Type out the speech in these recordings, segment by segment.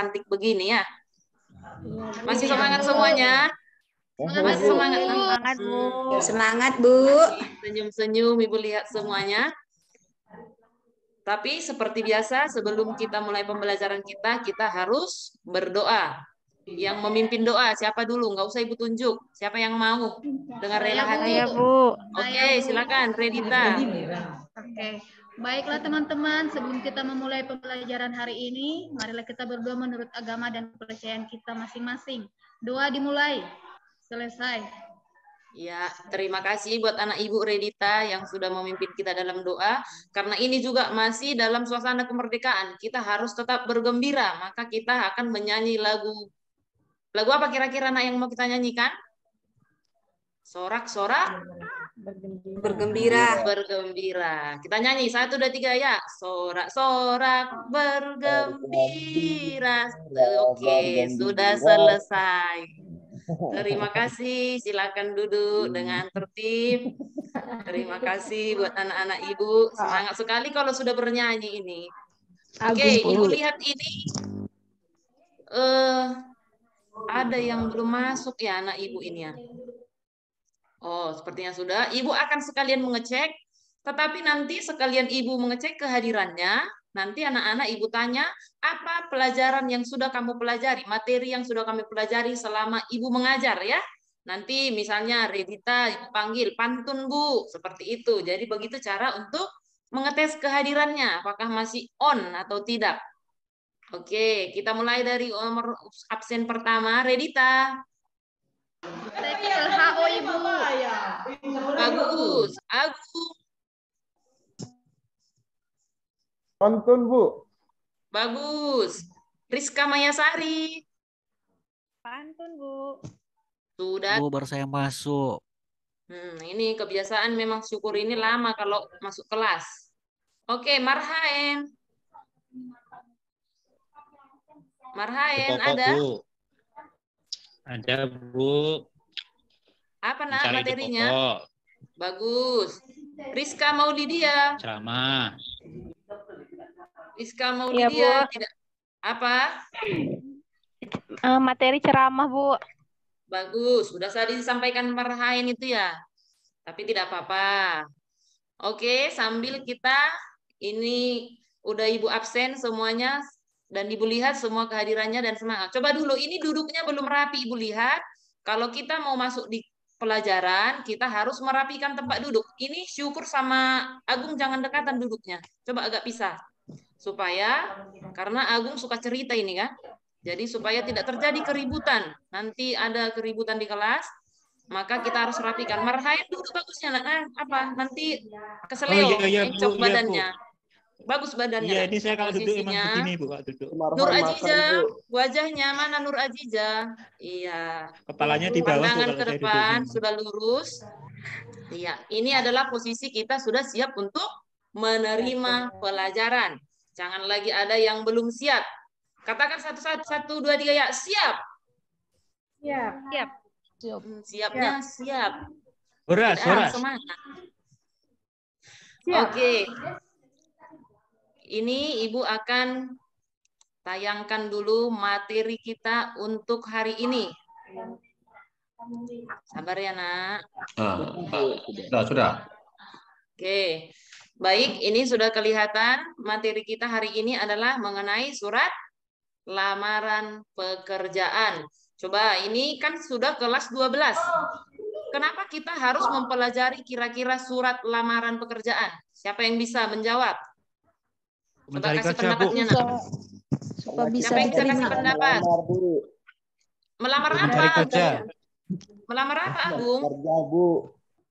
cantik begini ya. Masih semangat semuanya? Masih semangat? Semangat, Bu. Semangat, Bu. Senyum-senyum Ibu lihat semuanya. Tapi seperti biasa sebelum kita mulai pembelajaran kita harus berdoa. Yang memimpin doa siapa dulu? Nggak usah Ibu tunjuk. Siapa yang mau dengan rela hati? Saya, Bu. Oke, silakan Redita. Oke. Baiklah teman-teman, sebelum kita memulai pembelajaran hari ini, marilah kita berdoa menurut agama dan kepercayaan kita masing-masing. Doa dimulai. Selesai. Ya, terima kasih buat anak Ibu Redita yang sudah memimpin kita dalam doa. Karena ini juga masih dalam suasana kemerdekaan. Kita harus tetap bergembira. Maka kita akan menyanyi lagu. Lagu apa kira-kira anak yang mau kita nyanyikan? Sorak-sorak. Bergembira. Bergembira. Kita nyanyi 1, 2, 3 ya. Sorak-sorak bergembira. Oke, sudah selesai. Terima kasih. Silakan duduk dengan tertib. Terima kasih buat anak-anak Ibu. Semangat sekali kalau sudah bernyanyi ini. Oke, Ibu lihat ini. Ada yang belum masuk ya anak Ibu ini ya. Oh, sepertinya sudah. Ibu akan sekalian mengecek, tetapi nanti sekalian Ibu mengecek kehadirannya, nanti anak-anak Ibu tanya, apa pelajaran yang sudah kamu pelajari, materi yang sudah kami pelajari selama Ibu mengajar ya. Nanti misalnya Redita Ibu panggil, pantun Bu, seperti itu. Jadi begitu cara untuk mengetes kehadirannya, apakah masih on atau tidak. Oke, kita mulai dari nomor absen pertama, Redita. TKLHO Ibu. Bagus. Agung. Pantun, Bu. Bagus. Rizka Mayasari. Pantun, Bu. Sudah. Bu, baru saya masuk. Ini kebiasaan memang syukur ini lama kalau masuk kelas. Oke, Marhaen. Marhaen ada? Bu. Ada, Bu. Apa nak Mencari materinya? pokok. Bagus. Rizka Maulidia. Ceramah. Rizka Maulidia. Bu. Tidak. Apa? Materi ceramah, Bu. Bagus. Sudah tadi disampaikan Marhaen itu ya. Tapi tidak apa-apa. Oke, sambil kita ini udah Ibu absen semuanya dan Ibu lihat semua kehadirannya dan semangat. Coba dulu, ini duduknya belum rapi Ibu lihat. Kalau kita mau masuk di pelajaran, kita harus merapikan tempat duduk. Ini Syukur sama Agung jangan dekatan duduknya. Coba agak pisah. Supaya, karena Agung suka cerita ini kan. Jadi supaya tidak terjadi keributan. Nanti ada keributan di kelas, maka kita harus rapikan. Marhaen duduk bagusnya. Apa? Nanti keseleo, encok badannya. Bagus badannya. Iya, ini saya kalau duduk emang posisinya. begini, Bu, kalau duduk. Nur Aziza, wajahnya mana Nur Aziza? Iya. Kepalanya di bawah, Bu, Pandangan kalau ke saya depan duduknya. sudah lurus. Iya, ini adalah posisi kita sudah siap untuk menerima pelajaran. Jangan lagi ada yang belum siap. Katakan 1, 2, 3 ya, siap. Siap. Siap. Siapnya siap. Horas, horas. Semangat. Siap. Oke. Ini Ibu akan tayangkan dulu materi kita untuk hari ini. Sabar ya, Nak. Sudah. Oke. Baik, ini sudah kelihatan materi kita hari ini adalah mengenai surat lamaran pekerjaan. Coba, ini kan sudah kelas 12. Kenapa kita harus mempelajari kira-kira surat lamaran pekerjaan? Siapa yang bisa menjawab? Coba kasih pendapatnya, Nak. Supaya bisa Siapa yang bisa kasih diterima. pendapat? Melamar apa? Mencari kerja. Melamar apa, Agung? Kerja, Bu.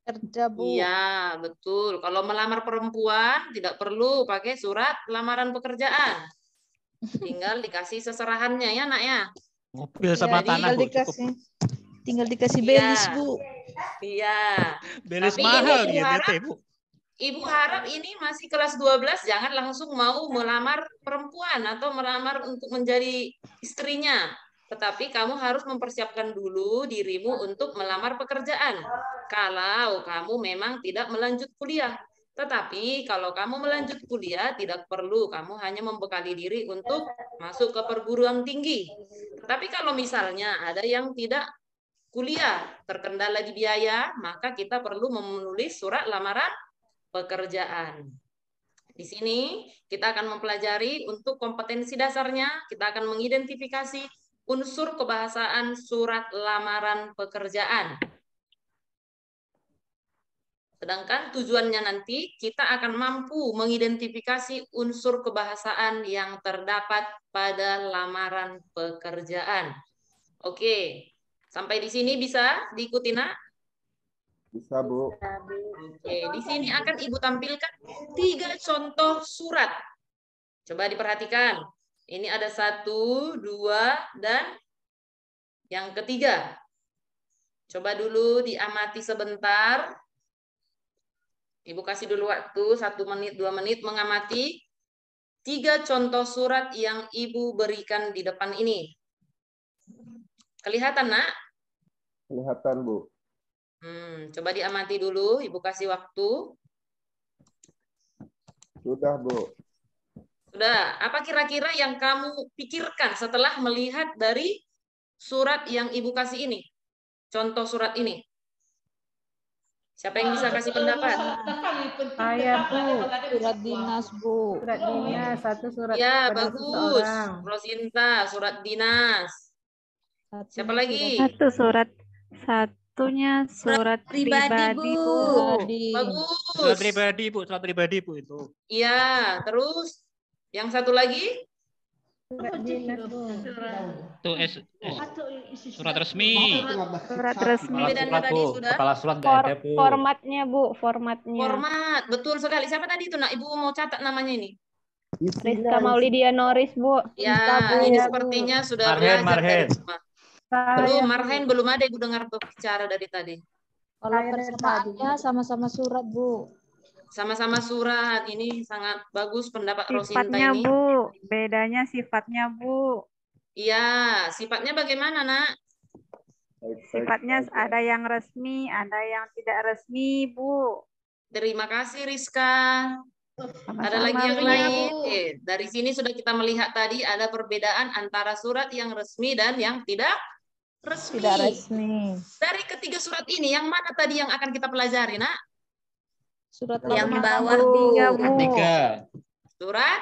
Kerja, Bu. Iya, betul. Kalau melamar perempuan tidak perlu pakai surat lamaran pekerjaan. Tinggal dikasih seserahannya ya, Nak ya. Mobil sama Jadi, tanah, Bu, cukup. Tinggal dikasih Iya. belis, Bu. Iya. Beres Tapi mahal ini dia, harap- BT, Bu. Ibu harap ini masih kelas 12, jangan langsung mau melamar perempuan atau melamar untuk menjadi istrinya. Tetapi kamu harus mempersiapkan dulu dirimu untuk melamar pekerjaan. Kalau kamu memang tidak melanjut kuliah. Tetapi kalau kamu melanjut kuliah, tidak perlu. Kamu hanya membekali diri untuk masuk ke perguruan tinggi. Tetapi kalau misalnya ada yang tidak kuliah, terkendala di biaya, maka kita perlu menulis surat lamaran pekerjaan. Di sini kita akan mempelajari untuk kompetensi dasarnya, kita akan mengidentifikasi unsur kebahasaan surat lamaran pekerjaan. Sedangkan tujuannya nanti kita akan mampu mengidentifikasi unsur kebahasaan yang terdapat pada lamaran pekerjaan. Oke, sampai di sini bisa diikuti, Nak? Bisa, Bu. Oke, di sini akan Ibu tampilkan 3 contoh surat. Coba diperhatikan. Ini ada 1, 2, dan yang ketiga. Coba dulu diamati sebentar. Ibu kasih dulu waktu 1 menit, 2 menit mengamati 3 contoh surat yang Ibu berikan di depan ini. Kelihatan, Nak? Kelihatan, Bu. Coba diamati dulu, Ibu kasih waktu. Sudah, Bu. Sudah. Apa kira-kira yang kamu pikirkan setelah melihat dari surat yang Ibu kasih ini? Contoh surat ini. Siapa yang bisa kasih pendapat? Saya, Bu. Surat dinas, Bu. Surat dinas, satu surat Ya, pada bagus. seseorang. Rosinta, surat dinas. Siapa lagi? Satunya surat pribadi, Bu. Bagus. Surat pribadi, Bu. Surat pribadi, Bu, itu. Iya, terus yang satu lagi? Surat dinas, Bu. Itu surat resmi. Surat resmi. Ini bedanya tadi sudah. Kepala surat nggak ada, Bu. Formatnya, Bu. Formatnya. Format, betul sekali. Siapa tadi itu, Nak? Ibu mau catat namanya ini? Rizka Maulidia Noris, Bu. Ya, Bu. ini sepertinya sudah Marhen, belajar Marhen. dari rumah. Belum, Marhen belum ada Ibu dengar berbicara dari tadi. Kalau persamaannya sama-sama surat, Bu. Sama-sama surat. Ini sangat bagus pendapat Rosinta Sifatnya, ini. Bu. Bedanya sifatnya, Bu. Iya, sifatnya bagaimana, Nak? Sifatnya ada yang resmi, ada yang tidak resmi, Bu. Terima kasih, Rizka. Ada lagi yang Bu. lain? Dari sini sudah kita melihat tadi ada perbedaan antara surat yang resmi dan yang tidak resmi. Tidak resmi. Dari ketiga surat ini, yang mana tadi yang akan kita pelajari, Nak? Surat Yang lamaran, bawah, Bu. Tiga, Bu. 3. Surat?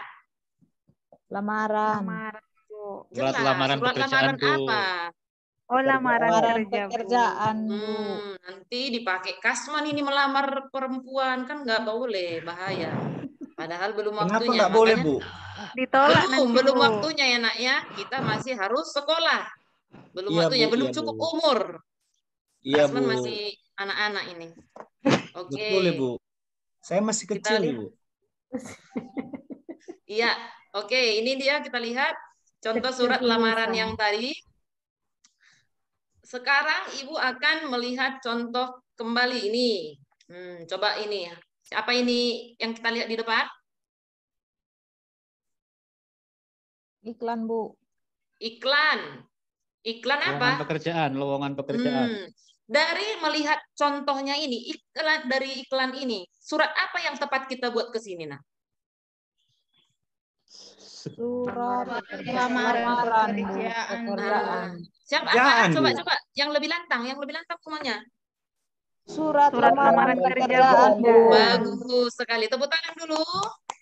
Lamaran. Lamaran, Bu. Surat Jelas. lamaran Surat pekerjaan, lamaran Bu. apa? Oh, lamaran Lamaran kerja, Bu. pekerjaan, Bu. Nanti dipakai kasman ini melamar perempuan, kan nggak boleh, bahaya. Padahal belum Kenapa waktunya. nggak boleh, Makanya Bu? Ditolak belum nanti, Bu. waktunya ya, Nak ya. Kita masih harus sekolah. Belum Iya, waktunya, Bu, belum iya, cukup Bu. umur. Iya, Kasman Bu. masih anak-anak ini. Oke. Betul, Ibu. Saya masih Kita kecil, lihat. Ibu. Iya, oke. Ini dia kita lihat contoh surat lamaran yang tadi. Sekarang Ibu akan melihat contoh kembali ini. Coba ini. Apa ini yang kita lihat di depan? Iklan, Bu. Iklan. Iklan apa? Lowongan pekerjaan. Dari melihat contohnya ini, dari iklan ini, surat apa yang tepat kita buat ke sini, Nah? Surat Lamaran lamaran, Bu. pekerjaan. Pekerjaan. Siapa? Jangan, Coba, yang lebih lantang semuanya. Surat lamaran lamaran kerja, pekerjaan, Bu. Bu. Bagus sekali. Tepuk tangan dulu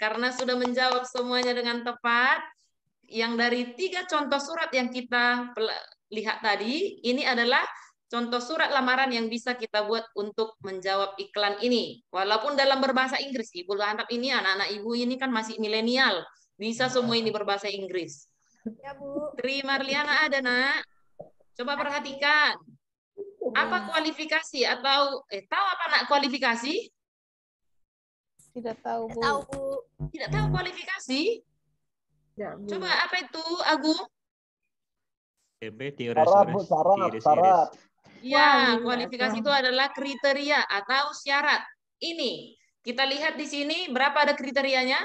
karena sudah menjawab semuanya dengan tepat. Yang dari 3 contoh surat yang kita lihat tadi, ini adalah contoh surat lamaran yang bisa kita buat untuk menjawab iklan ini. Walaupun dalam berbahasa Inggris, Ibu anggap ini anak-anak Ibu ini kan masih milenial, bisa semua ini berbahasa Inggris. Ya, Bu. Tri Marliana ada, Nak? Coba perhatikan. Apa kualifikasi atau tahu apa, Nak, kualifikasi? Tidak tahu, Bu. Tahu, Bu. Tidak tahu kualifikasi? Ya, Bu. Coba apa itu, Agung? Syarat. Ya, kualifikasi itu adalah kriteria atau syarat. Ini, kita lihat di sini berapa ada kriterianya?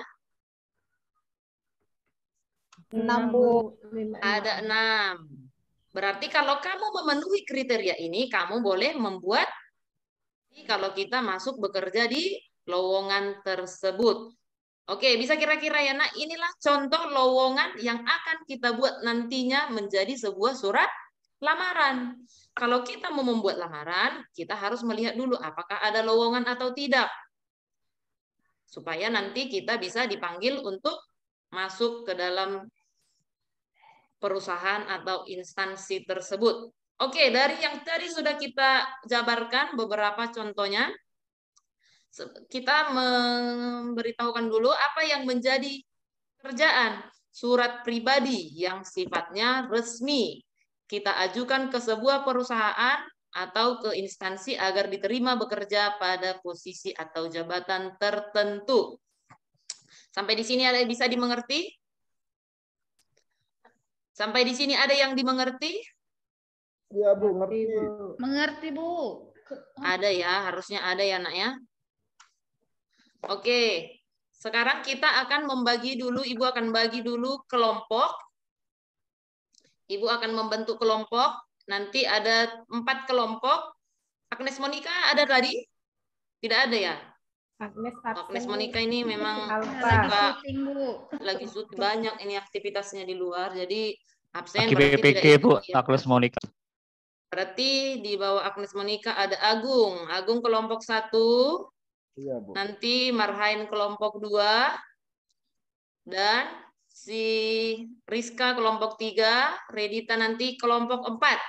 6, Bu. Ada 6. Berarti kalau kamu memenuhi kriteria ini, kamu boleh membuat kalau kita masuk bekerja di lowongan tersebut. Oke, bisa kira-kira ya, Nak, inilah contoh lowongan yang akan kita buat nantinya menjadi sebuah surat lamaran. Kalau kita mau membuat lamaran, kita harus melihat dulu apakah ada lowongan atau tidak. Supaya nanti kita bisa dipanggil untuk masuk ke dalam perusahaan atau instansi tersebut. Oke, dari yang tadi sudah kita jabarkan beberapa contohnya, kita memberitahukan dulu apa yang menjadi kerjaan surat pribadi yang sifatnya resmi. Kita ajukan ke sebuah perusahaan atau ke instansi agar diterima bekerja pada posisi atau jabatan tertentu. Sampai di sini ada yang bisa dimengerti? Sampai di sini ada yang dimengerti? Iya, Bu, ngerti. Mengerti, Bu. Ada ya, harusnya ada ya, Nak ya. Oke, sekarang kita akan membagi dulu, Ibu akan bagi dulu kelompok. Ibu akan membentuk kelompok, nanti ada 4 kelompok. Agnes Monica ada tadi? Tidak ada ya? Agnes Monica ini memang lagi syuting, banyak ini aktivitasnya di luar, jadi absen. Lagi PPK, Bu, Agnes Monica. Berarti di bawah Agnes Monica ada Agung. Agung kelompok 1. Iya, Bu. Nanti Marhain kelompok 2. Dan si Rizka kelompok 3. Redita nanti kelompok 4.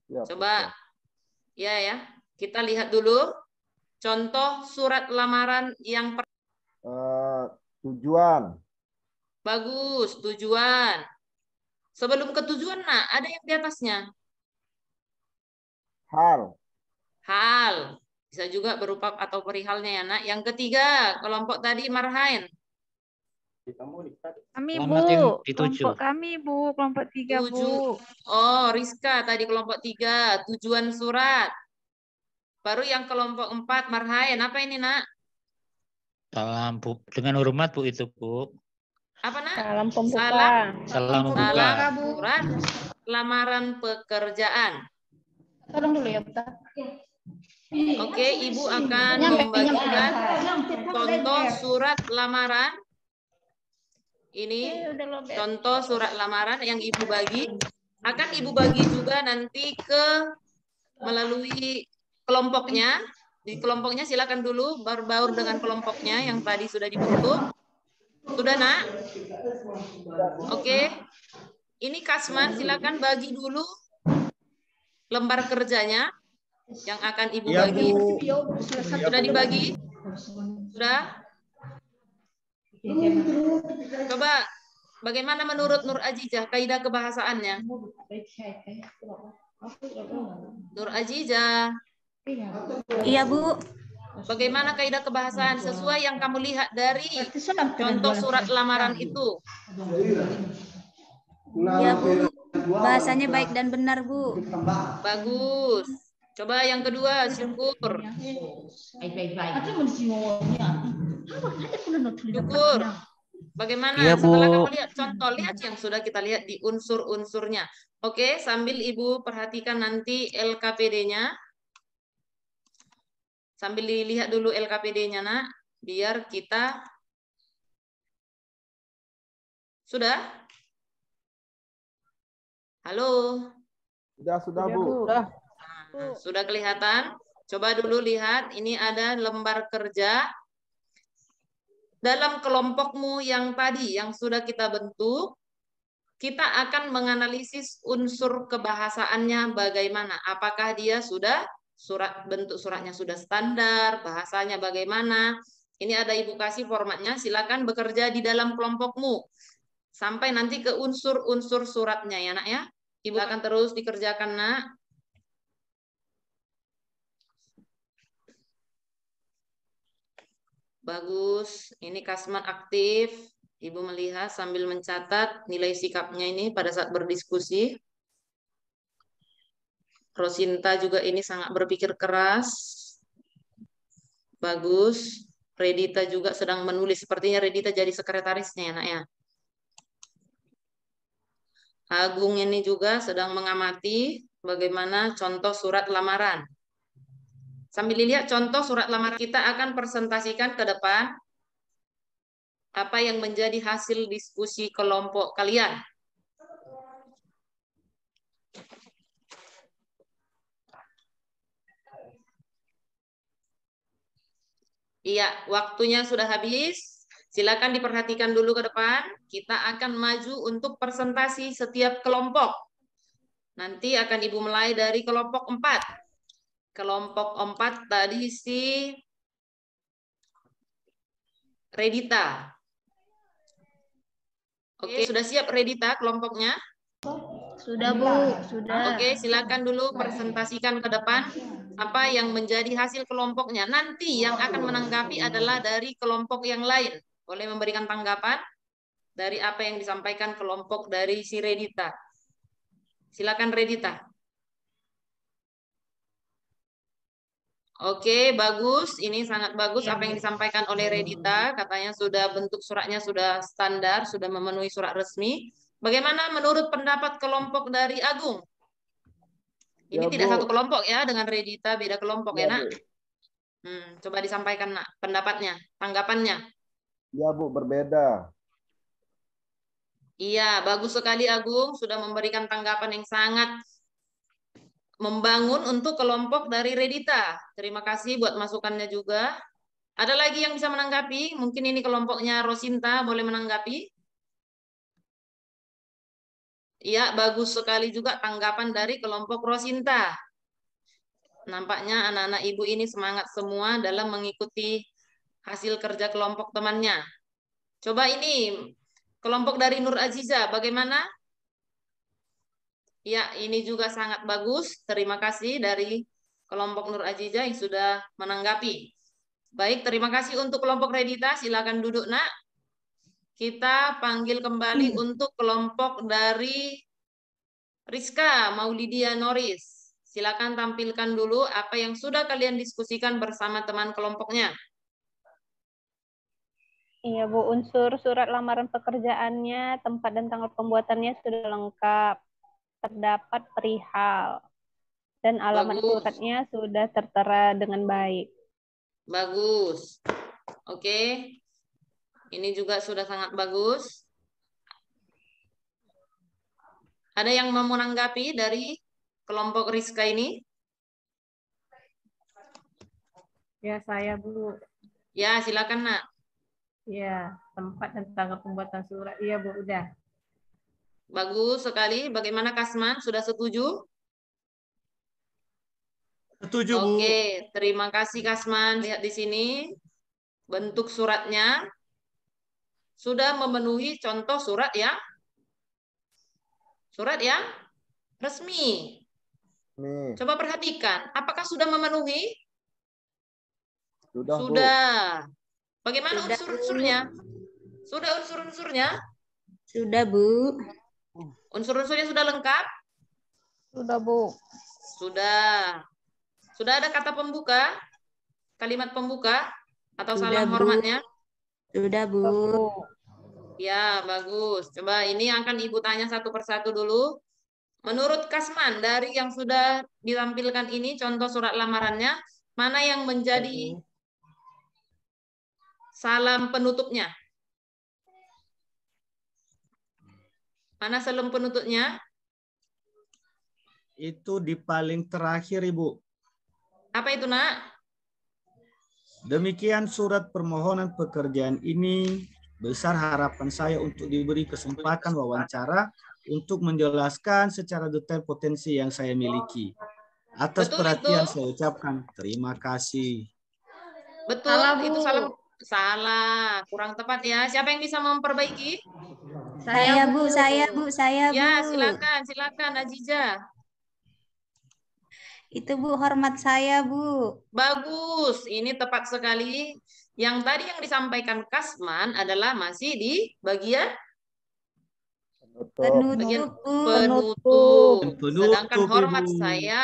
Ya, coba ya, kita lihat dulu contoh surat lamaran yang tujuan. Bagus, tujuan. Sebelum ke tujuan, Nak, ada yang di atasnya. Hal. Hal. Bisa juga berupa atau perihalnya ya, Nak. Yang ketiga, kelompok tadi Marhain. Kami, Bu. Kelompok kami, Bu. Kelompok 3, Bu. Oh, Rizka tadi kelompok 3. Tujuan surat. Baru yang kelompok 4, Marhain. Apa ini, Nak? Salam, Bu. Dengan hormat, Bu, itu, Bu. Apa, Nak? Salam pembuka. Salam pembuka. Salam surat lamaran pekerjaan. Tolong dulu ya, Bu. Oke, Ibu akan membagikan contoh surat lamaran. Ini contoh surat lamaran yang Ibu bagi. Akan Ibu bagi juga nanti melalui kelompoknya. Di kelompoknya silakan dulu berbaur dengan kelompoknya yang tadi sudah dibentuk. Sudah, Nak? Oke. Ini Kasman, silakan bagi dulu lembar kerjanya yang akan Ibu bagi. Sudah dibagi? Sudah? Coba bagaimana menurut Nur Azizah kaidah kebahasaannya? Nur Azizah. Iya, Bu. Bagaimana kaidah kebahasaan sesuai yang kamu lihat dari contoh surat lamaran itu? Iya, Bu. Bahasanya baik dan benar, Bu. Bagus. Coba yang kedua, syukur. Syukur. Bagaimana setelah kamu lihat contoh, lihat yang sudah kita lihat di unsur-unsurnya. Oke, sambil Ibu perhatikan nanti LKPD-nya. Sambil dilihat dulu LKPD-nya, Nak, biar kita sudah. Halo. Sudah, Bu. Nah, sudah kelihatan? Coba dulu lihat, ini ada lembar kerja. Dalam kelompokmu yang tadi, yang sudah kita bentuk, kita akan menganalisis unsur kebahasaannya bagaimana. Apakah dia sudah, bentuk suratnya sudah standar, bahasanya bagaimana. Ini ada Ibu kasih formatnya, silakan bekerja di dalam kelompokmu. Sampai nanti ke unsur-unsur suratnya ya, Nak ya. Ibu akan terus dikerjakan, Nak. Bagus. Ini Kasman aktif. Ibu melihat sambil mencatat nilai sikapnya ini pada saat berdiskusi. Rosinta juga ini sangat berpikir keras. Bagus. Redita juga sedang menulis. Sepertinya Redita jadi sekretarisnya ya, Nak ya. Agung ini juga sedang mengamati bagaimana contoh surat lamaran. Sambil dilihat contoh surat lamaran, kita akan presentasikan ke depan apa yang menjadi hasil diskusi kelompok kalian. Iya, waktunya sudah habis. Silakan diperhatikan dulu ke depan. Kita akan maju untuk presentasi setiap kelompok. Nanti akan Ibu mulai dari kelompok 4. Kelompok 4 tadi si Redita. Oke, sudah siap Redita kelompoknya? Sudah, Bu. Sudah. Oke, silakan dulu presentasikan ke depan apa yang menjadi hasil kelompoknya. Nanti yang akan menanggapi adalah dari kelompok yang lain. Boleh memberikan tanggapan dari apa yang disampaikan kelompok dari si Redita. Silakan Redita. Oke, bagus. Ini sangat bagus apa yang disampaikan oleh Redita. Katanya sudah bentuk suratnya sudah standar, sudah memenuhi surat resmi. Bagaimana menurut pendapat kelompok dari Agung? Ini Ya, tidak Bu. satu kelompok ya dengan Redita, beda kelompok ya, Ya, Nak. Bu. Coba disampaikan, Nak, pendapatnya, tanggapannya. Ya, Bu, berbeda. Iya, bagus sekali Agung sudah memberikan tanggapan yang sangat membangun untuk kelompok dari Redita. Terima kasih buat masukannya juga. Ada lagi yang bisa menanggapi? Mungkin ini kelompoknya Rosinta, boleh menanggapi? Iya, bagus sekali juga tanggapan dari kelompok Rosinta. Nampaknya anak-anak ibu ini semangat semua dalam mengikuti hasil kerja kelompok temannya. Coba ini, kelompok dari Nur Aziza, bagaimana? Ya, ini juga sangat bagus. Terima kasih dari kelompok Nur Aziza yang sudah menanggapi. Baik, terima kasih untuk kelompok Redita. Silakan duduk, Nak. Kita panggil kembali untuk kelompok dari Rizka Maulidia Noris. Silakan tampilkan dulu apa yang sudah kalian diskusikan bersama teman kelompoknya. Iya, Bu. Unsur surat lamaran pekerjaannya, tempat dan tanggal pembuatannya sudah lengkap. Terdapat perihal. Dan alamat Bagus. suratnya sudah tertera dengan baik. Bagus. Oke. Ini juga sudah sangat bagus. Ada yang mau menanggapi dari kelompok Rizka ini? Ya, saya, Bu. Ya, silakan, Nak. Ya, tempat dan tanggal pembuatan surat. Iya, Bu, udah. Bagus sekali. Bagaimana Kasman? Sudah setuju? Setuju, Bu. Oke, terima kasih Kasman. Lihat di sini. Bentuk suratnya sudah memenuhi contoh surat ya. Surat yang resmi. Nih, Coba perhatikan. Apakah sudah memenuhi? sudah, Bu. Sudah. Bagaimana Sudah, unsur-unsurnya? Sudah unsur-unsurnya? Sudah, Bu. Unsur-unsurnya sudah lengkap? Sudah, Bu. Sudah. Sudah ada kata pembuka? Kalimat pembuka? Atau Sudah, salam Bu. hormatnya? Sudah, Bu. Ya, bagus. Coba ini akan Ibu tanya satu persatu dulu. Menurut Kasman, dari yang sudah ditampilkan ini, contoh surat lamarannya, mana yang menjadi salam penutupnya? Mana salam penutupnya? Itu di paling terakhir, Ibu. Apa itu, Nak? Demikian surat permohonan pekerjaan ini. Besar harapan saya untuk diberi kesempatan wawancara untuk menjelaskan secara detail potensi yang saya miliki. Atas Betul perhatian itu? saya ucapkan terima kasih. Betul, Salah, Bu. itu salam. Salah, kurang tepat ya. Siapa yang bisa memperbaiki? Saya, Bu. Saya, Bu. Saya, Bu. Ya, silakan Aziza. Itu, Bu, hormat saya, Bu. Bagus, ini tepat sekali. Yang tadi yang disampaikan Kasman adalah masih di bagian Penutup, Bu. penutup. Penutup, Sedangkan hormat Ibu. saya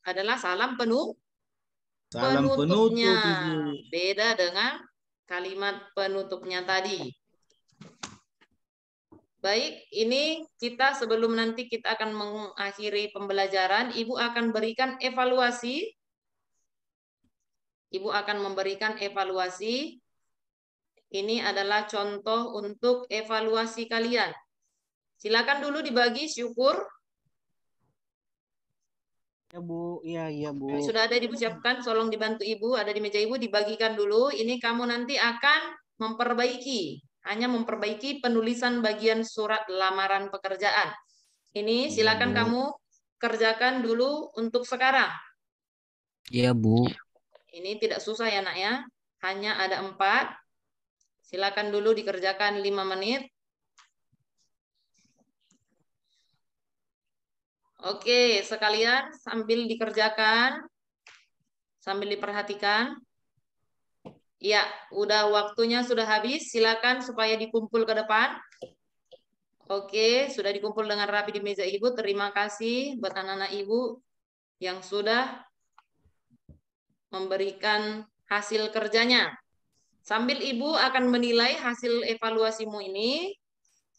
adalah salam Salam penutupnya. penutup, Ibu. Beda dengan kalimat penutupnya tadi. Baik, ini kita sebelum nanti kita akan mengakhiri pembelajaran, Ibu akan berikan evaluasi Ibu akan memberikan evaluasi. Ini adalah contoh untuk evaluasi kalian. Silakan dulu dibagi syukur. Ya Bu, iya Bu. Sudah ada disiapkan, tolong dibantu Ibu, ada di meja Ibu, dibagikan dulu. Ini kamu nanti akan memperbaiki, hanya memperbaiki penulisan bagian surat lamaran pekerjaan. Ini silakan kamu kerjakan dulu untuk sekarang. Iya Bu. Ini tidak susah ya nak ya, hanya ada 4. Silakan dulu dikerjakan 5 menit. Oke, sekalian sambil dikerjakan, sambil diperhatikan. Ya, udah waktunya sudah habis. Silakan supaya dikumpul ke depan. Oke, sudah dikumpul dengan rapi di meja Ibu. Terima kasih buat anak-anak Ibu yang sudah memberikan hasil kerjanya. Sambil Ibu akan menilai hasil evaluasimu ini,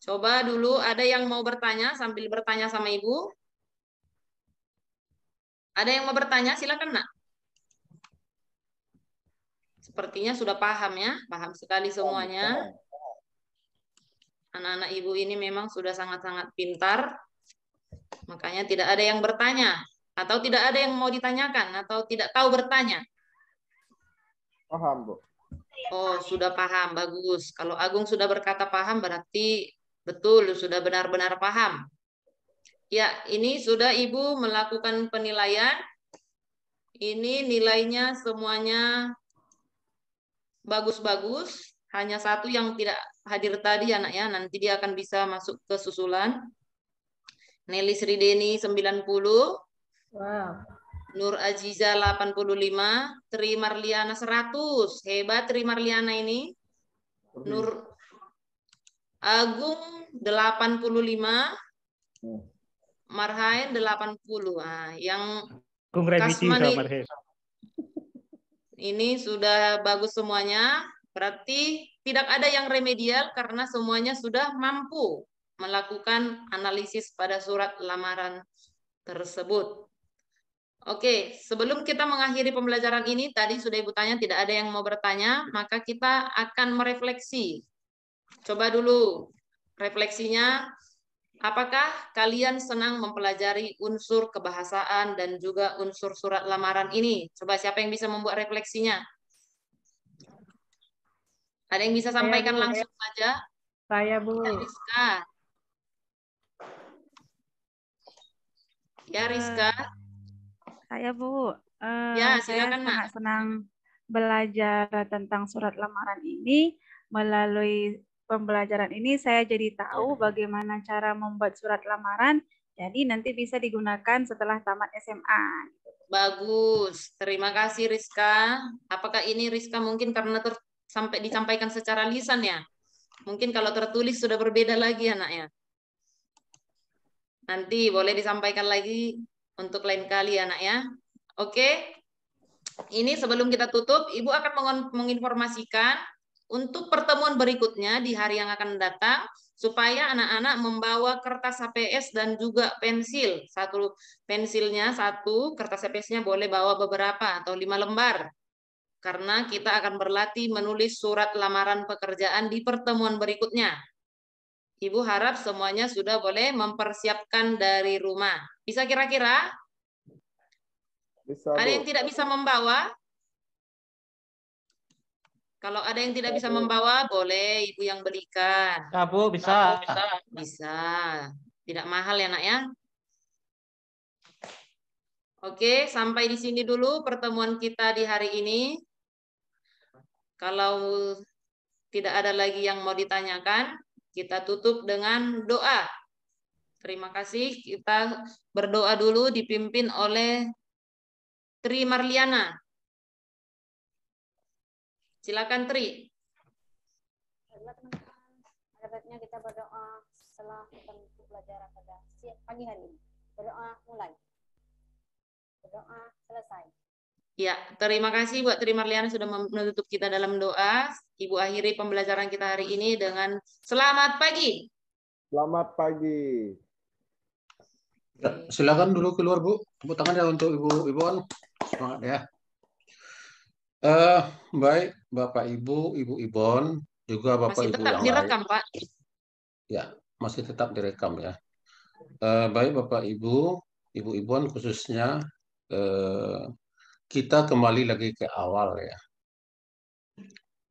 coba dulu ada yang mau bertanya sambil bertanya sama Ibu. Ada yang mau bertanya? Silakan, Nak. Sepertinya sudah paham ya, paham sekali semuanya. Anak-anak Ibu ini memang sudah sangat-sangat pintar, makanya tidak ada yang bertanya, atau tidak ada yang mau ditanyakan, atau tidak tahu bertanya. Paham, Bu. Oh, sudah paham, bagus. Kalau Agung sudah berkata paham, berarti betul, sudah benar-benar paham. Ya, ini sudah Ibu melakukan penilaian. Ini nilainya semuanya bagus-bagus. Hanya satu yang tidak hadir tadi anak ya. Nanti dia akan bisa masuk ke susulan. Nelly Srideni 90. Wow. Nur Aziza 85. Tri Marliana 100. Hebat Tri Marliana ini. Nur Agung 85. Marhaen 80. Nah, yang Kasmani ini sudah bagus semuanya. Berarti tidak ada yang remedial karena semuanya sudah mampu melakukan analisis pada surat lamaran tersebut. Oke, sebelum kita mengakhiri pembelajaran ini, tadi sudah Ibu tanya tidak ada yang mau bertanya, maka kita akan merefleksi. Coba dulu refleksinya. Apakah kalian senang mempelajari unsur kebahasaan dan juga unsur surat lamaran ini? Coba siapa yang bisa membuat refleksinya? Ada yang bisa sampaikan langsung saja? Saya, Bu. Ya, Rizka. Ya, Rizka. Saya, Bu. Ya, Saya silakan, Nak. sangat senang belajar tentang surat lamaran ini. Melalui pembelajaran ini saya jadi tahu bagaimana cara membuat surat lamaran, jadi nanti bisa digunakan setelah tamat SMA. Bagus, terima kasih Rizka. Apakah ini Rizka mungkin karena sampai disampaikan secara lisan ya? Mungkin kalau tertulis sudah berbeda lagi anaknya. Nanti boleh disampaikan lagi untuk lain kali anak ya. Oke, ini sebelum kita tutup, Ibu akan menginformasikan untuk pertemuan berikutnya di hari yang akan datang, supaya anak-anak membawa kertas HPS dan juga pensil. Pensilnya satu, kertas HPS-nya boleh bawa beberapa atau 5 lembar. Karena kita akan berlatih menulis surat lamaran pekerjaan di pertemuan berikutnya. Ibu harap semuanya sudah boleh mempersiapkan dari rumah. Bisa kira-kira? Bisa, ada Bu. yang tidak bisa membawa? Kalau ada yang tidak bisa membawa, boleh Ibu yang belikan. Ya, Bu, bisa. Bisa. Tidak mahal ya, Nak ya. Oke, sampai di sini dulu pertemuan kita di hari ini. Kalau tidak ada lagi yang mau ditanyakan, kita tutup dengan doa. Terima kasih. Kita berdoa dulu dipimpin oleh Tri Marliana. Silakan Tri. Saatnya kita berdoa setelah kita pelajaran pada pagi hari ini. Berdoa mulai. Berdoa selesai. Ya, terima kasih buat Tri Marliana sudah menutup kita dalam doa. Ibu akhiri pembelajaran kita hari ini dengan selamat pagi. Selamat pagi. Ya, silakan dulu keluar Bu. Tepuk tangan ya untuk Ibu Ibu. Semangat ya. Baik, Bapak Ibu, Ibu Ibon, juga Bapak Masih Ibu tetap yang direkam, lain. Pak. Ya, masih tetap direkam ya. Baik Bapak Ibu, Ibu Ibon khususnya, kita kembali lagi ke awal ya.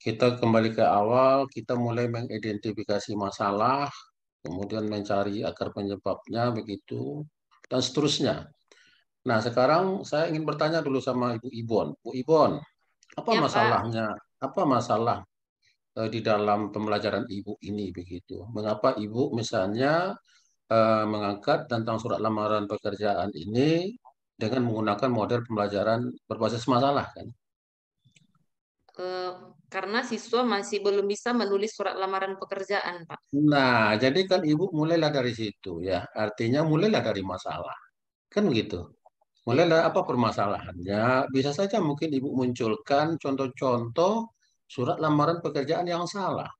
Kita kembali ke awal, kita mulai mengidentifikasi masalah, kemudian mencari akar penyebabnya begitu, dan seterusnya. Nah, sekarang saya ingin bertanya dulu sama Ibu Ibon. Bu Ibon, apa Ya, Pak. masalahnya? Apa masalah di dalam pembelajaran Ibu ini begitu? Mengapa Ibu misalnya mengangkat tentang surat lamaran pekerjaan ini dengan menggunakan model pembelajaran berbasis masalah kan? Karena siswa masih belum bisa menulis surat lamaran pekerjaan, Pak. Nah, jadi kan Ibu mulailah dari situ ya. Artinya mulailah dari masalah. Kan begitu. Mulailah apa permasalahannya. Bisa saja mungkin Ibu munculkan contoh-contoh surat lamaran pekerjaan yang salah.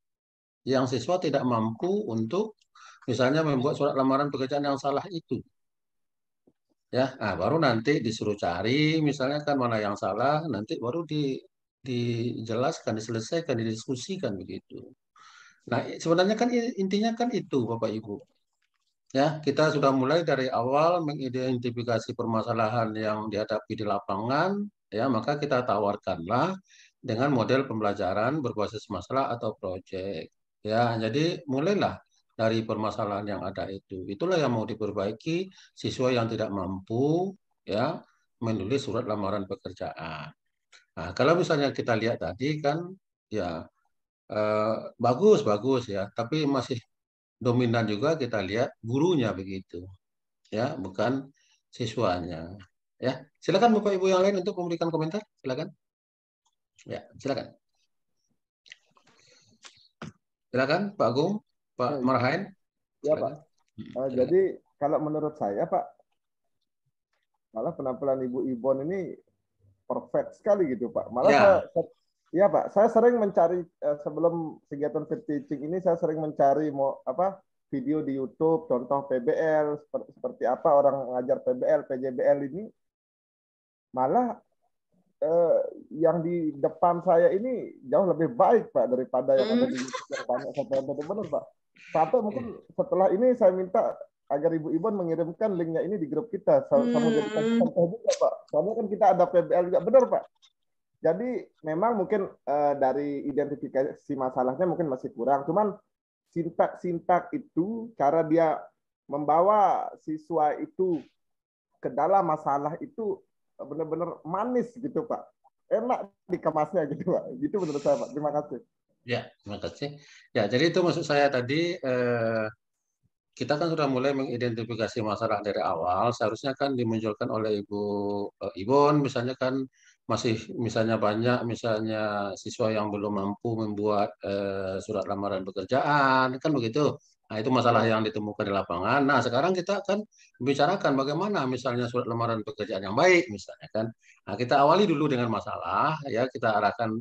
Yang siswa tidak mampu untuk misalnya membuat surat lamaran pekerjaan yang salah itu. Ya, nah, baru nanti disuruh cari misalnya kan mana yang salah, nanti baru dijelaskan, diselesaikan, didiskusikan begitu. Nah, sebenarnya kan intinya kan itu Bapak Ibu. Ya, kita sudah mulai dari awal mengidentifikasi permasalahan yang dihadapi di lapangan, ya, maka kita tawarkanlah dengan model pembelajaran berbasis masalah atau proyek. Ya, jadi mulailah dari permasalahan yang ada itu. Itulah yang mau diperbaiki siswa yang tidak mampu ya menulis surat lamaran pekerjaan. Nah, kalau misalnya kita lihat tadi kan ya bagus ya, tapi masih dominan juga kita lihat gurunya begitu, ya, bukan siswanya. Ya, silakan Bapak Ibu yang lain untuk memberikan komentar, silakan. Ya, silakan. Silakan Pak Agung, Pak Marhain. Ya Pak. Jadi kalau menurut saya Pak, malah penampilan Ibu Ibon ini perfect sekali gitu Pak. Malah ya Pak, saya sering mencari sebelum kegiatan fit teaching ini saya sering mencari video di YouTube, contoh PBL seperti apa orang ngajar PBL, PJBL ini. Malah yang di depan saya ini jauh lebih baik Pak daripada yang ada di YouTube yang banyak saya benar Pak. Sampai mungkin setelah ini saya minta agar Ibu Ibon mengirimkan linknya ini di grup kita. Saya mau jadikan contoh juga Pak. Soalnya kan kita ada PBL juga benar Pak. Jadi memang mungkin dari identifikasi masalahnya mungkin masih kurang. Cuman sintak itu, cara dia membawa siswa itu ke dalam masalah itu benar-benar manis gitu Pak. Enak dikemasnya gitu Pak. Gitu menurut saya Pak. Terima kasih. Ya, terima kasih. Ya, jadi itu maksud saya tadi, kita kan sudah mulai mengidentifikasi masalah dari awal. Seharusnya kan dimunculkan oleh Ibu Ibon, misalnya kan masih misalnya banyak misalnya siswa yang belum mampu membuat surat lamaran pekerjaan, kan begitu. Nah, itu masalah yang ditemukan di lapangan. Nah, sekarang kita akan membicarakan bagaimana misalnya surat lamaran pekerjaan yang baik, misalnya kan. Nah, kita awali dulu dengan masalah, ya kita arahkan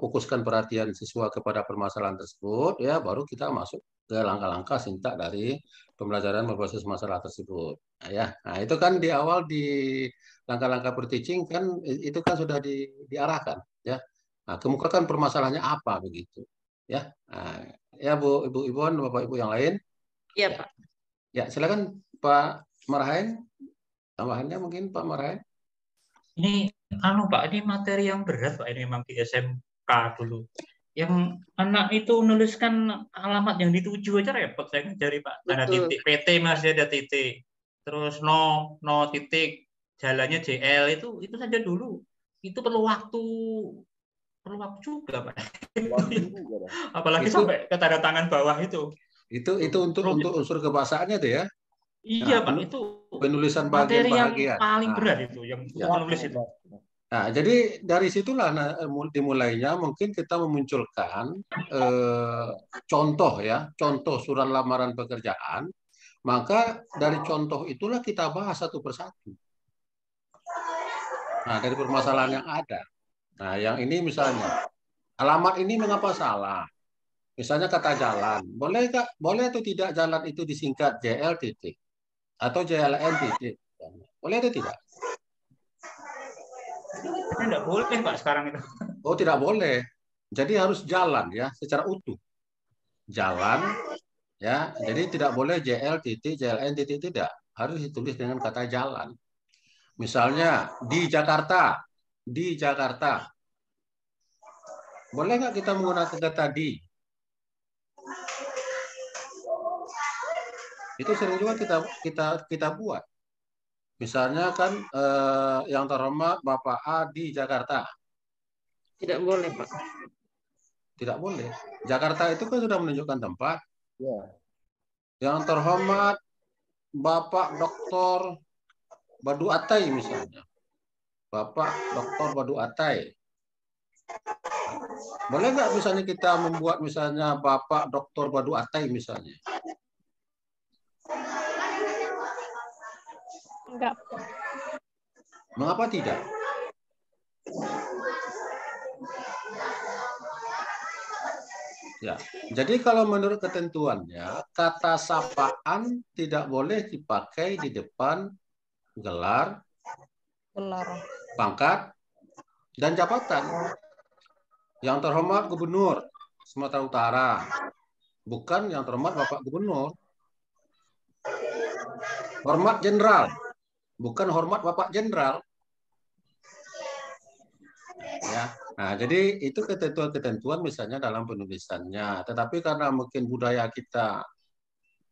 fokuskan perhatian siswa kepada permasalahan tersebut, ya baru kita masuk ke langkah-langkah sintak dari pembelajaran berbasis masalah tersebut. Nah, ya, nah itu kan di awal di langkah-langkah per-teaching kan itu kan sudah diarahkan, ya. Nah, kemukakan permasalahannya apa begitu, ya. Nah, ya Bu, Ibu Ibon, Bapak Ibu yang lain. Iya Pak. Ya, silakan Pak Marhain. Tambahannya mungkin Pak Marhain. Ini Pak, ini materi yang berat Pak, ini memang di SMK dulu. Yang anak itu menuliskan alamat yang dituju aja repot saya ngajari Pak. Ada titik PT masih ada titik. Terus no titik, jalannya JL itu saja dulu. Itu perlu waktu juga Pak. Apalagi sampai ke tanda tangan bawah itu. Itu untuk unsur kebahasaannya tuh ya. Iya Pak, itu penulisan materi bagian yang paling berat itu yang menulis itu. Nah, jadi dari situlah dimulainya mungkin kita memunculkan contoh surat lamaran pekerjaan. Maka dari contoh itulah kita bahas satu persatu. Nah, dari permasalahan yang ada. Nah, yang ini misalnya alamat ini mengapa salah? Misalnya kata jalan, boleh atau tidak jalan itu disingkat JL titik atau JLN titik? Boleh atau tidak? Tidak boleh Pak sekarang itu. Oh, tidak boleh. Jadi harus jalan ya secara utuh. Jalan ya. Jadi tidak boleh JL titik JLN titik, tidak. Harus ditulis dengan kata jalan. Misalnya di Jakarta. Di Jakarta. Boleh nggak kita menggunakan kata di? Itu sering juga kita buat. Misalnya kan yang terhormat Bapak A di Jakarta. Tidak boleh, Pak. Tidak boleh. Jakarta itu kan sudah menunjukkan tempat. Ya. Yang terhormat Bapak Dr. Badu Atai misalnya. Bapak Dr. Badu Atai. Boleh nggak misalnya kita membuat misalnya Bapak Dr. Badu Atai misalnya? Enggak. Mengapa tidak? Ya, jadi kalau menurut ketentuannya, kata sapaan tidak boleh dipakai di depan gelar, pangkat, dan jabatan. Yang terhormat Gubernur Sumatera Utara, bukan yang terhormat Bapak Gubernur. Hormat Jenderal, bukan hormat Bapak Jenderal. Ya. Nah, jadi itu ketentuan-ketentuan misalnya dalam penulisannya. Tetapi karena mungkin budaya kita,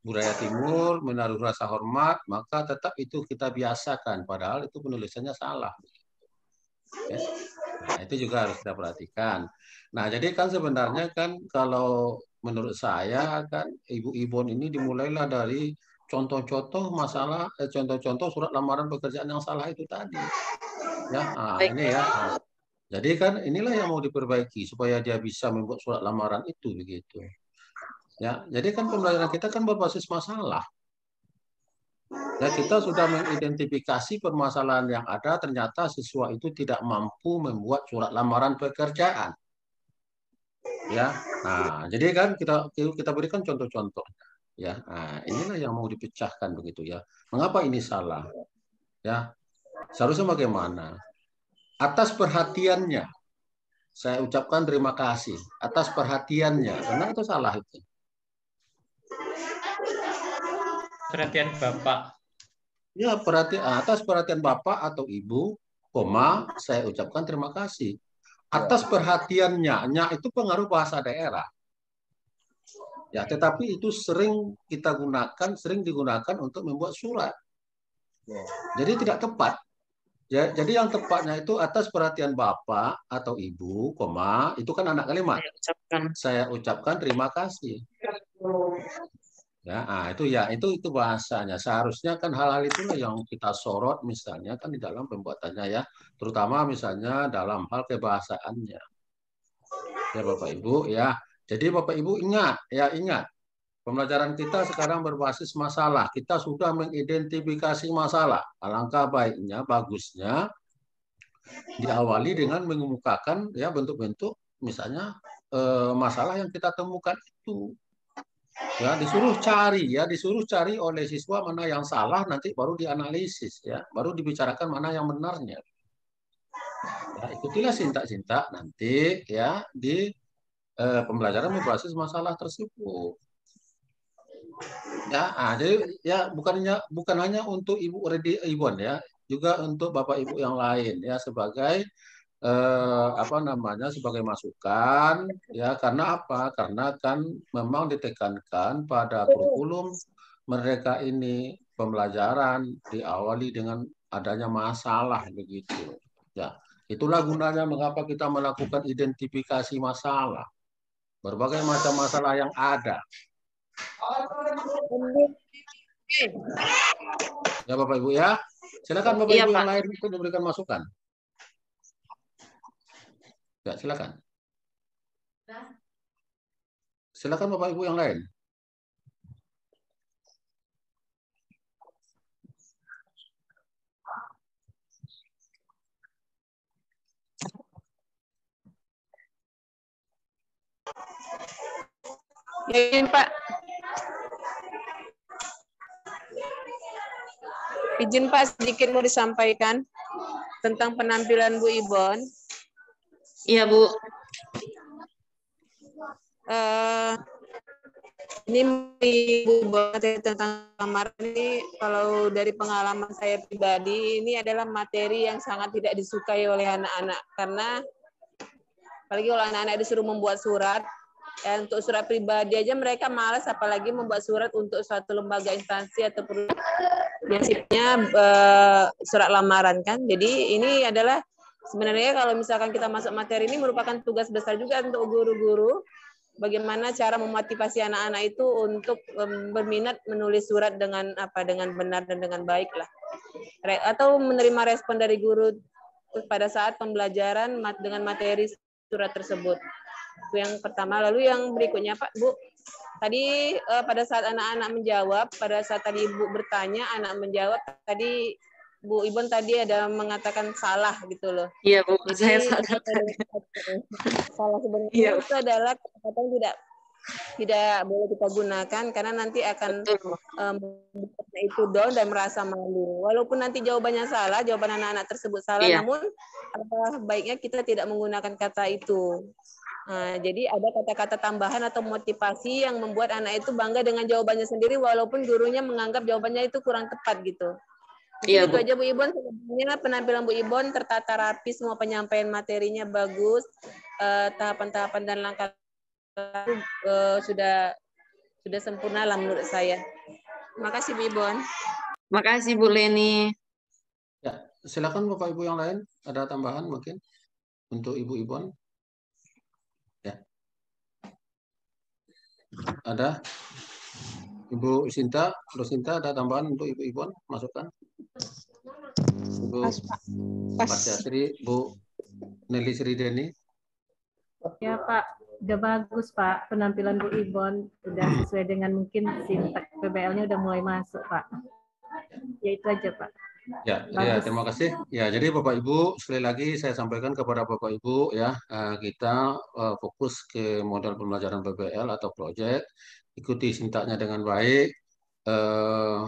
budaya Timur, menaruh rasa hormat, maka tetap itu kita biasakan. Padahal itu penulisannya salah. Ya. Nah, itu juga harus kita perhatikan. Nah, jadi kan sebenarnya kan kalau menurut saya kan Ibu Ibon ini dimulailah dari contoh-contoh masalah, contoh-contoh surat lamaran pekerjaan yang salah itu tadi. Ya, nah, ini ya. Jadi kan inilah yang mau diperbaiki supaya dia bisa membuat surat lamaran itu begitu. Ya, jadi kan pembelajaran kita kan berbasis masalah. Ya, kita sudah mengidentifikasi permasalahan yang ada, ternyata siswa itu tidak mampu membuat surat lamaran pekerjaan. Ya, nah jadi kan kita berikan contoh-contoh. Ya, nah, inilah yang mau dipecahkan begitu ya. Mengapa ini salah? Ya, seharusnya bagaimana? Atas perhatiannya, saya ucapkan terima kasih atas perhatiannya. Karena itu salah itu. Perhatian Bapak. Ya, atas perhatian Bapak atau Ibu, saya ucapkan terima kasih. Atas perhatiannya, itu pengaruh bahasa daerah. Ya, tetapi itu sering digunakan untuk membuat surat. Jadi tidak tepat. Ya, jadi yang tepatnya itu atas perhatian Bapak atau Ibu, itu kan anak kalimat. Saya ucapkan terima kasih. Ya, itu bahasanya. Seharusnya kan hal-hal itulah yang kita sorot misalnya kan di dalam pembuatannya ya, terutama misalnya dalam hal kebahasaannya. Ya Bapak Ibu ya. Jadi Bapak Ibu ingat. Pembelajaran kita sekarang berbasis masalah. Kita sudah mengidentifikasi masalah. Alangkah bagusnya diawali dengan mengemukakan ya bentuk-bentuk misalnya masalah yang kita temukan itu. Ya, disuruh cari oleh siswa mana yang salah, nanti baru dianalisis ya, baru dibicarakan mana yang benarnya. Ya, ikutilah sintak-sintak nanti ya di pembelajaran berbasis masalah tersebut. Ya, jadi ya bukan hanya untuk Ibu Ibon ya, juga untuk Bapak Ibu yang lain ya sebagai sebagai masukan ya, karena apa? Karena kan memang ditekankan pada kurikulum mereka ini pembelajaran diawali dengan adanya masalah begitu. Ya, itulah gunanya mengapa kita melakukan identifikasi masalah. Berbagai macam masalah yang ada. Ya Bapak Ibu ya. Silakan Bapak Ibu yang lain untuk memberikan masukan. Ya, silakan. Silakan Bapak Ibu yang lain. Ya, Pak. Izin Pak sedikit mau disampaikan. tentang penampilan Bu Ibon. Iya, Bu. Ini Ibu materi tentang lamaran ini, kalau dari pengalaman saya pribadi, ini adalah materi yang sangat tidak disukai oleh anak-anak, karena apalagi kalau anak-anak disuruh membuat surat, ya, untuk surat pribadi aja mereka malas, apalagi membuat surat untuk suatu lembaga instansi atau yang sifatnya surat lamaran kan. Jadi ini adalah sebenarnya kalau misalkan kita masuk materi ini merupakan tugas besar juga untuk guru-guru, bagaimana cara memotivasi anak-anak itu untuk berminat menulis surat dengan benar dan dengan baik lah, atau menerima respon dari guru pada saat pembelajaran dengan materi surat tersebut. Itu yang pertama. Lalu yang berikutnya Pak Bu, tadi pada saat anak-anak menjawab, pada saat tadi Ibu bertanya, anak menjawab, tadi Bu Ibon tadi ada mengatakan salah gitu loh. Iya Bu, jadi saya salah. Salah sebenarnya Iya. itu adalah kata-kata yang tidak boleh kita gunakan, karena nanti akan itu down dan merasa malu. Walaupun nanti jawabannya salah, jawaban anak-anak tersebut salah, Iya. namun baiknya kita tidak menggunakan kata itu. Nah, jadi ada kata-kata tambahan atau motivasi yang membuat anak itu bangga dengan jawabannya sendiri, walaupun gurunya menganggap jawabannya itu kurang tepat gitu. Mungkin Iya, itu Bu. aja Bu Ibon. Sebenarnya penampilan Bu Ibon tertata rapi, semua penyampaian materinya bagus, tahapan-tahapan dan langkah sudah sempurna lah menurut saya. Terima kasih Bu Ibon. Makasih Bu Leni. Ya, silakan Bapak Ibu yang lain, ada tambahan mungkin untuk Ibu Ibon? Ya. Ada? Ibu Sinta, Bu Sinta, ada tambahan untuk Ibu Ibon? Masukkan. Ibu Pasyasri, Bu Nelly Srideni. Ya Pak, udah bagus Pak penampilan Bu Ibon, udah sesuai dengan mungkin sintak PBL-nya udah mulai masuk Pak. Ya itu aja Pak. Ya, Bagus. terima kasih. Ya, jadi Bapak Ibu, sekali lagi saya sampaikan kepada Bapak Ibu ya, kita fokus ke model pembelajaran PBL atau project, ikuti sintaknya dengan baik.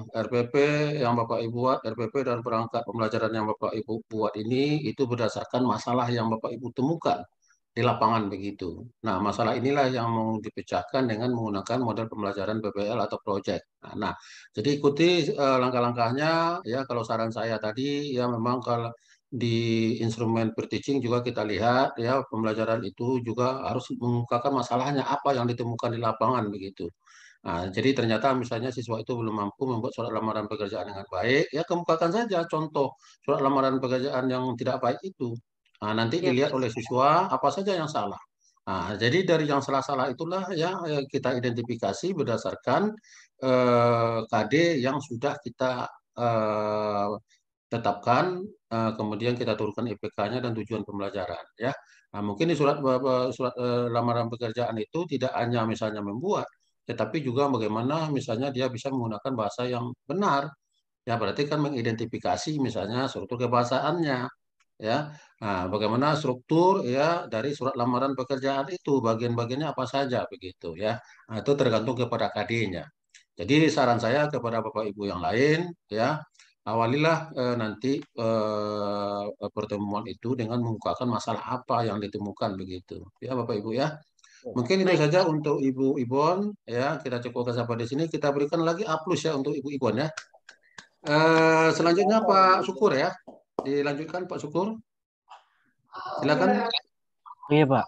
RPP yang Bapak Ibu buat, RPP dan perangkat pembelajaran yang Bapak Ibu buat ini itu berdasarkan masalah yang Bapak Ibu temukan di lapangan begitu. Nah, masalah inilah yang mau dipecahkan dengan menggunakan model pembelajaran PBL atau project. Nah, jadi ikuti langkah-langkahnya ya. Kalau saran saya tadi ya, memang kalau di instrumen pre-teaching juga kita lihat ya, pembelajaran itu juga harus mengungkapkan masalahnya apa yang ditemukan di lapangan begitu. Nah, jadi ternyata misalnya siswa itu belum mampu membuat surat lamaran pekerjaan dengan baik, ya kemukakan saja contoh surat lamaran pekerjaan yang tidak baik itu. Nah, nanti dilihat oleh siswa apa saja yang salah. Nah, jadi dari yang salah-salah itulah ya kita identifikasi berdasarkan KD yang sudah kita tetapkan, kemudian kita turunkan IPK-nya dan tujuan pembelajaran ya. Nah, mungkin di surat lamaran pekerjaan itu tidak hanya misalnya membuat, tetapi juga bagaimana misalnya dia bisa menggunakan bahasa yang benar. Ya, berarti kan mengidentifikasi misalnya struktur kebahasaannya. Ya, nah, bagaimana struktur ya dari surat lamaran pekerjaan itu, bagian-bagiannya apa saja begitu ya. Nah, itu tergantung kepada KD-nya. Jadi saran saya kepada Bapak Ibu yang lain ya, awalilah nanti pertemuan itu dengan mengungkapkan masalah apa yang ditemukan begitu. Ya Bapak Ibu ya. Mungkin itu saja untuk Ibu Ibon ya, kita cukupkan sampai di sini. Kita berikan lagi A+ ya untuk Ibu Ibon ya. Selanjutnya Pak Syukur ya. Dilanjutkan Pak Syukur. Silakan. Iya, Pak.